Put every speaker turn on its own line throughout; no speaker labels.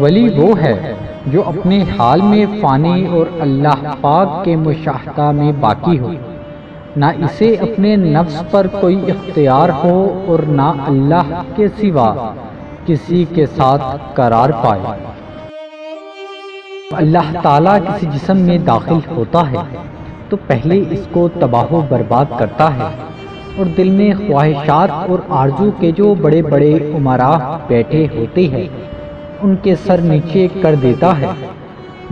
ولی وہ ہے جو اپنے حال میں فانی اور اللہ پاک کے مشاہدہ میں باقی ہو، نہ اسے اپنے نفس پر کوئی اختیار ہو اور نہ اللہ کے سوا کسی کے ساتھ قرار پائے۔ اللہ تعالیٰ کسی جسم میں داخل ہوتا ہے تو پہلے اس کو تباہ و برباد کرتا ہے، اور دل میں خواہشات اور آرزو کے جو بڑے بڑے امراء بیٹھے ہوتے ہیں ان کے سر نیچے کر دیتا ہے۔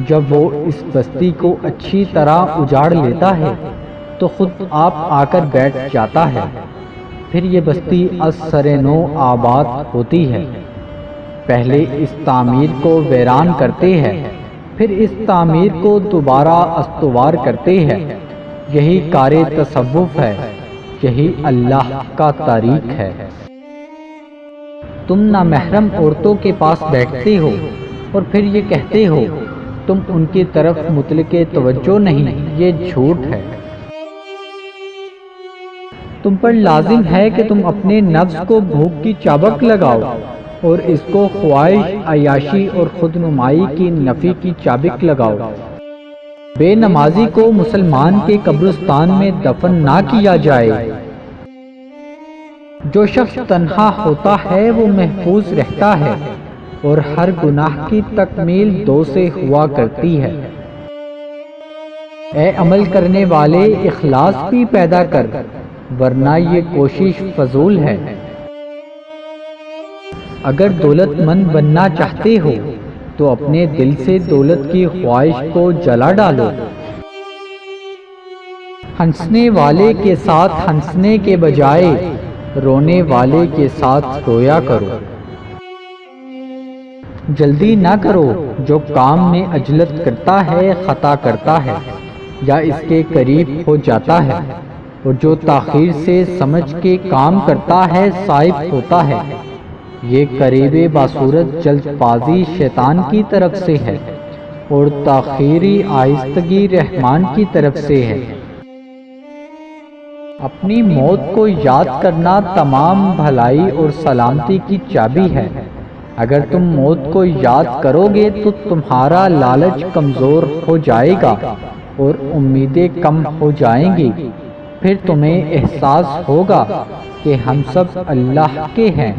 جب وہ اس بستی کو اچھی طرح اجاڑ لیتا ہے تو خود آپ آ کر بیٹھ جاتا ہے، پھر یہ بستی از سر نو آباد ہوتی ہے۔ پہلے اس تعمیر کو ویران کرتے ہیں، پھر اس تعمیر کو دوبارہ استوار کرتے ہیں۔ یہی کار تصوف ہے، یہی اللہ کا طریق ہے۔ تم نامحرم عورتوں کے پاس بیٹھتے ہو اور پھر یہ کہتے ہو تم ان کی طرف مطلق توجہ نہیں، یہ جھوٹ ہے۔ تم پر لازم ہے کہ تم اپنے نفس کو بھوک کی چابک لگاؤ اور اس کو خواہش، عیاشی اور خود نمائی کی نفی کی چابک لگاؤ۔ بے نمازی کو مسلمان کے قبرستان میں دفن نہ کیا جائے۔ جو شخص تنہا ہوتا ہے وہ محفوظ رہتا ہے اور ہر گناہ کی تکمیل 2 سے ہوا کرتی ہے۔ اے عمل کرنے والے، اخلاص بھی پیدا کر، ورنہ یہ کوشش فضول ہے۔ اگر دولت مند بننا چاہتے ہو تو اپنے دل سے دولت کی خواہش کو جلا ڈالو۔ ہنسنے والے کے ساتھ ہنسنے کے بجائے رونے والے کے ساتھ رویا کرو۔ جلدی نہ کرو، جو کام میں عجلت کرتا ہے خطا کرتا ہے یا اس کے قریب ہو جاتا ہے، اور جو تاخیر سے سمجھ کے کام کرتا ہے صائب ہوتا ہے۔ یہ قریب باصورت جلد بازی شیطان کی طرف سے ہے اور تاخیری آہستگی رحمان کی طرف سے ہے۔ اپنی موت کو یاد کرنا تمام بھلائی اور سلامتی کی چابی ہے۔ اگر تم موت کو یاد کرو گے تو تمہارا لالچ کمزور ہو جائے گا اور امیدیں کم ہو جائیں گی، پھر تمہیں احساس ہوگا کہ ہم سب اللہ کے ہیں۔